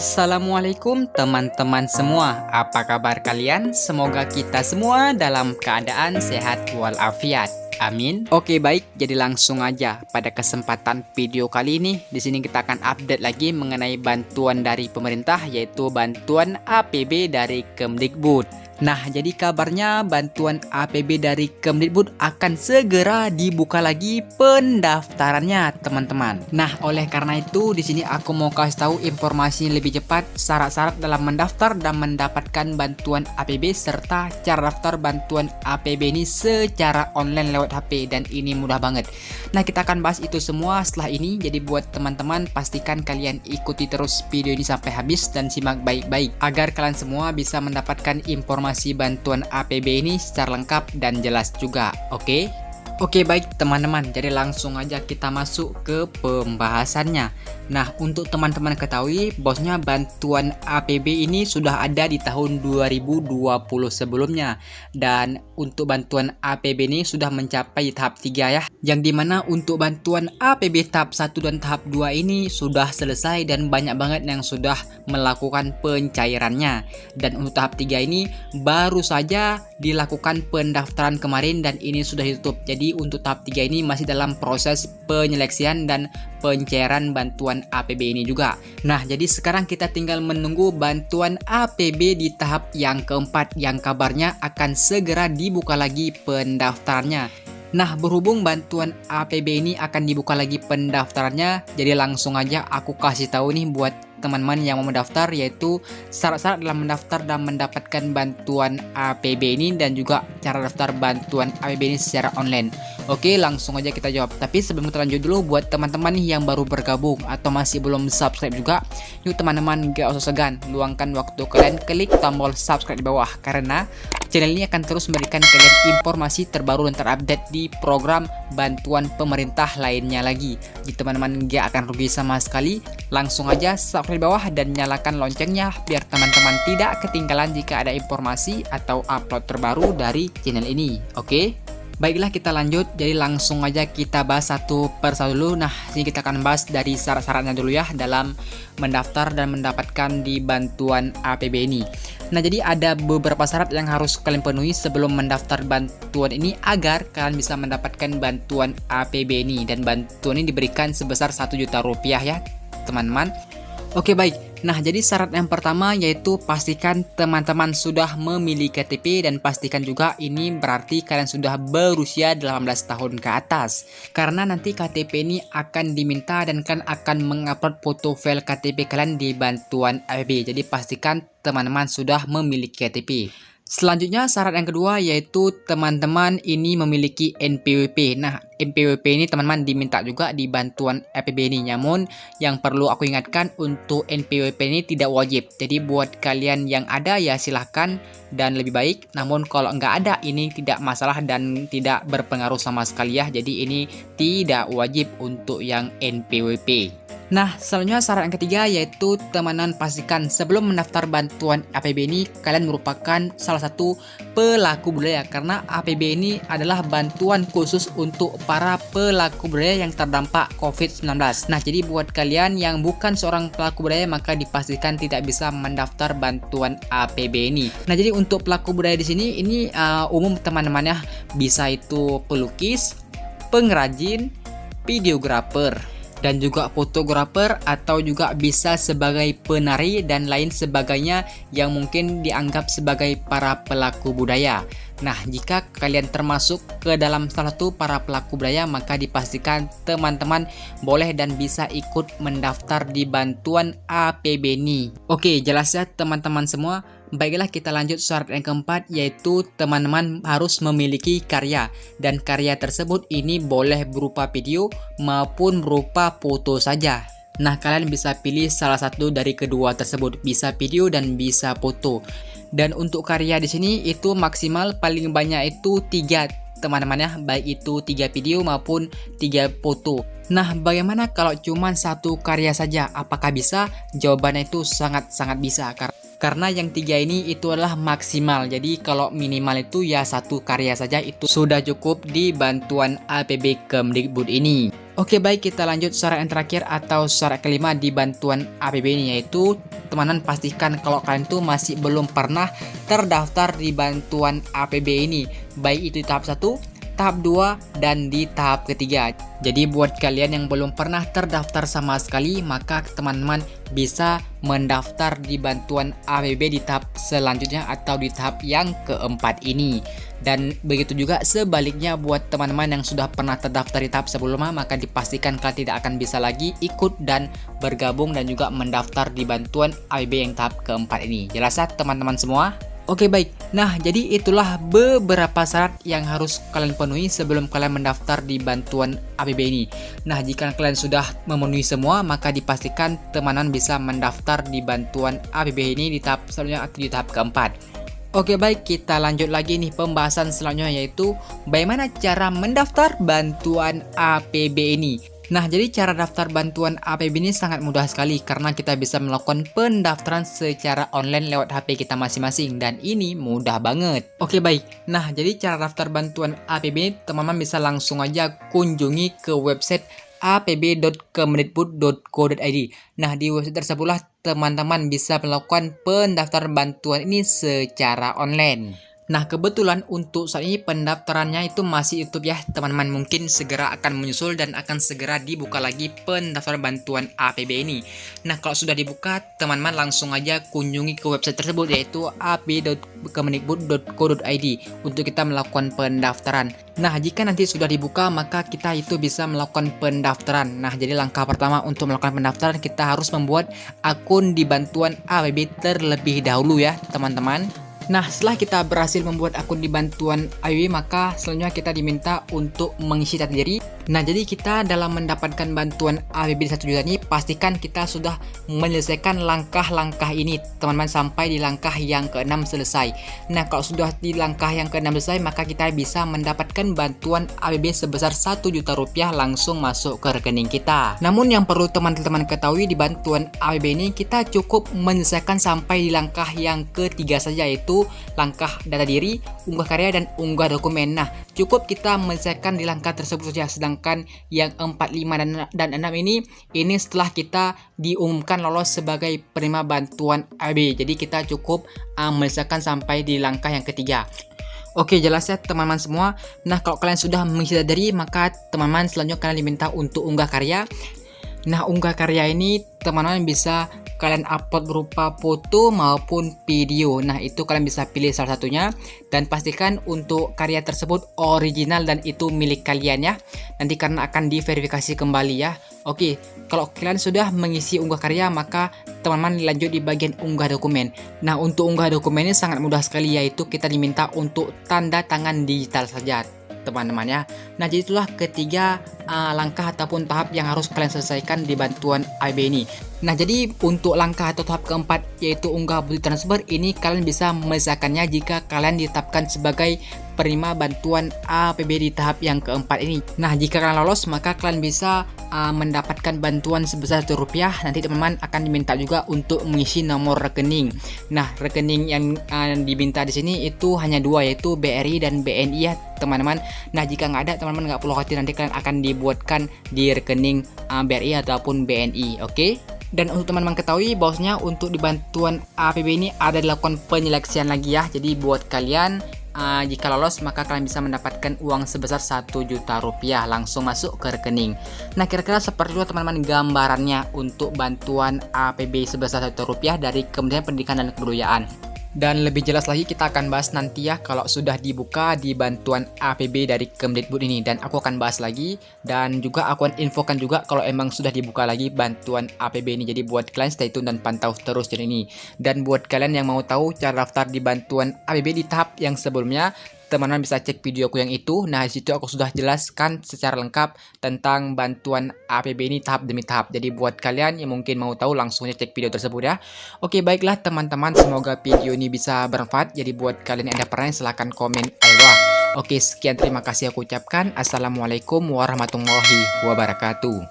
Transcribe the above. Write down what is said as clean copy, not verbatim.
Assalamualaikum teman-teman semua, apa kabar kalian? Semoga kita semua dalam keadaan sehat walafiat. Amin. Oke baik, jadi langsung aja pada kesempatan video kali ini di sini kita akan update lagi mengenai bantuan dari pemerintah, yaitu bantuan APB dari Kemdikbud. Nah, jadi kabarnya bantuan APB dari Kemdikbud akan segera dibuka lagi pendaftarannya, teman-teman. Nah, oleh karena itu di sini aku mau kasih tahu informasi lebih cepat, syarat-syarat dalam mendaftar dan mendapatkan bantuan APB serta cara daftar bantuan APB ini secara online lewat HP, dan ini mudah banget. Nah, kita akan bahas itu semua setelah ini. Jadi buat teman-teman pastikan kalian ikuti terus video ini sampai habis dan simak baik-baik agar kalian semua bisa mendapatkan informasi bantuan APB ini secara lengkap dan jelas juga. Oke baik teman-teman, jadi langsung aja kita masuk ke pembahasannya. Nah, untuk teman-teman ketahui bosnya bantuan APB ini sudah ada di tahun 2020 sebelumnya, dan untuk bantuan APB ini sudah mencapai tahap 3 ya, yang dimana untuk bantuan APB tahap 1 dan tahap 2 ini sudah selesai dan banyak banget yang sudah melakukan pencairannya. Dan untuk tahap 3 ini baru saja dilakukan pendaftaran kemarin dan ini sudah ditutup. Jadi untuk tahap 3 ini masih dalam proses penyeleksian dan pencairan bantuan APB ini juga. Nah, jadi sekarang kita tinggal menunggu bantuan APB di tahap yang keempat yang kabarnya akan segera dibuka lagi pendaftarannya. Nah, berhubung bantuan APB ini akan dibuka lagi pendaftarannya, jadi langsung aja aku kasih tahu nih buat teman-teman yang mau mendaftar, yaitu syarat-syarat dalam mendaftar dan mendapatkan bantuan APB ini dan juga cara daftar bantuan APB ini secara online. Oke, langsung aja kita jawab. Tapi sebelum kita lanjut dulu, buat teman-teman nih yang baru bergabung atau masih belum subscribe juga, yuk teman-teman gak usah segan, luangkan waktu kalian klik tombol subscribe di bawah, karena channel ini akan terus memberikan kalian informasi terbaru dan terupdate di program bantuan pemerintah lainnya lagi. Jadi teman-teman gak akan rugi sama sekali. Langsung aja subscribe di bawah dan nyalakan loncengnya biar teman-teman tidak ketinggalan jika ada informasi atau upload terbaru dari channel ini. Oke? Baiklah, kita lanjut. Jadi langsung aja kita bahas satu persatu dulu. Nah, sini kita akan bahas dari syarat-syaratnya dulu ya dalam mendaftar dan mendapatkan di bantuan APB ini. Nah, jadi ada beberapa syarat yang harus kalian penuhi sebelum mendaftar bantuan ini agar kalian bisa mendapatkan bantuan APB ini, dan bantuan ini diberikan sebesar 1 juta rupiah ya, teman-teman. Oke baik, nah jadi syarat yang pertama yaitu pastikan teman-teman sudah memiliki KTP, dan pastikan juga ini berarti kalian sudah berusia 18 tahun ke atas. Karena nanti KTP ini akan diminta dan kalian akan mengupload foto file KTP kalian di bantuan APB. Jadi pastikan teman-teman sudah memiliki KTP. Selanjutnya syarat yang kedua yaitu teman-teman ini memiliki NPWP. Nah, NPWP ini teman-teman diminta juga di bantuan APB ini. Namun yang perlu aku ingatkan, untuk NPWP ini tidak wajib. Jadi buat kalian yang ada ya silahkan dan lebih baik. Namun kalau nggak ada ini tidak masalah dan tidak berpengaruh sama sekali ya. Jadi ini tidak wajib untuk yang NPWP. Nah, selanjutnya syarat yang ketiga yaitu teman-teman pastikan sebelum mendaftar bantuan APB ini kalian merupakan salah satu pelaku budaya, karena APB ini adalah bantuan khusus untuk para pelaku budaya yang terdampak COVID-19. Nah, jadi buat kalian yang bukan seorang pelaku budaya maka dipastikan tidak bisa mendaftar bantuan APB ini. Nah, jadi untuk pelaku budaya di sini ini umum teman-teman ya, bisa itu pelukis, pengrajin, videografer, dan juga fotografer, atau juga bisa sebagai penari dan lain sebagainya yang mungkin dianggap sebagai para pelaku budaya. Nah, jika kalian termasuk ke dalam salah satu para pelaku budaya maka dipastikan teman-teman boleh dan bisa ikut mendaftar di bantuan APB ini. Oke, jelas ya teman-teman semua. Baiklah, kita lanjut syarat yang keempat yaitu teman-teman harus memiliki karya, dan karya tersebut ini boleh berupa video maupun berupa foto saja. Nah, kalian bisa pilih salah satu dari kedua tersebut, bisa video dan bisa foto. Dan untuk karya di sini itu maksimal paling banyak itu 3 teman-teman ya, baik itu 3 video maupun 3 foto. Nah, bagaimana kalau cuma 1 karya saja? Apakah bisa? Jawabannya itu sangat-sangat bisa, karena yang 3 ini itu adalah maksimal. Jadi kalau minimal itu ya 1 karya saja itu sudah cukup di bantuan APB Kemdikbud ini. Oke baik, kita lanjut syarat yang terakhir atau syarat kelima di bantuan APB ini, yaitu teman-teman pastikan kalau kalian tuh masih belum pernah terdaftar di bantuan APB ini, baik itu di tahap 1, tahap 2, dan di tahap ketiga. Jadi buat kalian yang belum pernah terdaftar sama sekali, maka teman-teman bisa mendaftar di bantuan APB di tahap selanjutnya atau di tahap yang keempat ini. Dan begitu juga sebaliknya buat teman-teman yang sudah pernah terdaftar di tahap sebelumnya, maka dipastikan kalian tidak akan bisa lagi ikut dan bergabung dan juga mendaftar di bantuan APB yang tahap keempat ini. Jelas ya teman-teman semua? Oke baik, nah jadi itulah beberapa syarat yang harus kalian penuhi sebelum kalian mendaftar di bantuan APB ini. Nah jika kalian sudah memenuhi semua, maka dipastikan teman-teman bisa mendaftar di bantuan APB ini di tahap selanjutnya atau di tahap keempat. Oke baik, kita lanjut lagi nih pembahasan selanjutnya, yaitu bagaimana cara mendaftar bantuan APB ini. Nah, jadi cara daftar bantuan APB ini sangat mudah sekali karena kita bisa melakukan pendaftaran secara online lewat HP kita masing-masing dan ini mudah banget. Oke baik, nah jadi cara daftar bantuan APB ini teman-teman bisa langsung aja kunjungi ke website apb.kemdikbud.go.id. Nah, di website tersebutlah teman-teman bisa melakukan pendaftaran bantuan ini secara online. Nah, kebetulan untuk saat ini pendaftarannya itu masih tutup ya teman-teman, mungkin segera akan menyusul dan akan segera dibuka lagi pendaftaran bantuan APB ini. Nah, kalau sudah dibuka, teman-teman langsung aja kunjungi ke website tersebut, yaitu apb.kemdikbud.go.id untuk kita melakukan pendaftaran. Nah, jika nanti sudah dibuka, maka kita itu bisa melakukan pendaftaran. Nah, jadi langkah pertama untuk melakukan pendaftaran, kita harus membuat akun di bantuan APB terlebih dahulu ya teman-teman. Nah, setelah kita berhasil membuat akun di bantuan APB, maka selanjutnya kita diminta untuk mengisi data diri. Nah, jadi kita dalam mendapatkan bantuan APB 1 juta ini, pastikan kita sudah menyelesaikan langkah-langkah ini, teman-teman, sampai di langkah yang ke-6 selesai. Nah, kalau sudah di langkah yang ke-6 selesai, maka kita bisa mendapatkan bantuan APB sebesar 1 juta rupiah langsung masuk ke rekening kita. Namun yang perlu teman-teman ketahui, di bantuan APB ini kita cukup menyelesaikan sampai di langkah yang ketiga saja, yaitu langkah data diri, unggah karya, dan unggah dokumen. Nah, cukup kita menyelesaikan di langkah tersebut saja. Sedangkan yang 4, 5, dan 6 ini setelah kita diumumkan lolos sebagai penerima bantuan APB. Jadi kita cukup menyelesaikan sampai di langkah yang ketiga. Oke, jelas ya teman-teman semua. Nah, kalau kalian sudah mengisi data diri, maka teman-teman selanjutnya kalian diminta untuk unggah karya. Nah, unggah karya ini teman-teman bisa kalian upload berupa foto maupun video. Nah, itu kalian bisa pilih salah satunya dan pastikan untuk karya tersebut original dan itu milik kalian ya. Nanti karena akan diverifikasi kembali ya. Oke, kalau kalian sudah mengisi unggah karya, maka teman-teman lanjut di bagian unggah dokumen. Nah, untuk unggah dokumen ini sangat mudah sekali, yaitu kita diminta untuk tanda tangan digital saja teman-teman ya. Nah, jadi itulah ketiga langkah ataupun tahap yang harus kalian selesaikan di bantuan APB ini. Nah, jadi untuk langkah atau tahap keempat, yaitu unggah bukti transfer, ini kalian bisa menyelesaikannya jika kalian ditetapkan sebagai penerima bantuan APB di tahap yang keempat ini. Nah, jika kalian lolos, maka kalian bisa mendapatkan bantuan sebesar Rp1. Nanti teman-teman akan diminta juga untuk mengisi nomor rekening. Nah, rekening yang diminta di sini itu hanya dua, yaitu BRI dan BNI ya teman-teman. Nah, jika nggak ada, teman-teman nggak perlu khawatir, nanti kalian akan dibuatkan di rekening BRI ataupun BNI. Oke? Dan untuk teman-teman ketahui bahwasanya untuk di bantuan APB ini ada dilakukan penyeleksian lagi ya. Jadi buat kalian jika lolos, maka kalian bisa mendapatkan uang sebesar Rp1 juta langsung masuk ke rekening. Nah, kira-kira seperti itu teman-teman gambarannya untuk bantuan APB sebesar Rp1 juta dari Kementerian Pendidikan dan Kebudayaan. Dan lebih jelas lagi kita akan bahas nanti ya kalau sudah dibuka di bantuan APB dari Kemdikbud ini, dan aku akan bahas lagi dan juga aku akan infokan juga kalau emang sudah dibuka lagi bantuan APB ini. Jadi buat kalian stay tune dan pantau terus channel ini. Dan buat kalian yang mau tahu cara daftar di bantuan APB di tahap yang sebelumnya, teman-teman bisa cek videoku yang itu. Nah, di situ aku sudah jelaskan secara lengkap tentang bantuan APB ini tahap demi tahap. Jadi buat kalian yang mungkin mau tahu, langsung cek video tersebut ya. Oke, baiklah teman-teman, semoga video ini bisa bermanfaat. Jadi buat kalian yang ada pertanyaan, silahkan komen ayo. Oke, sekian, terima kasih aku ucapkan. Assalamualaikum warahmatullahi wabarakatuh.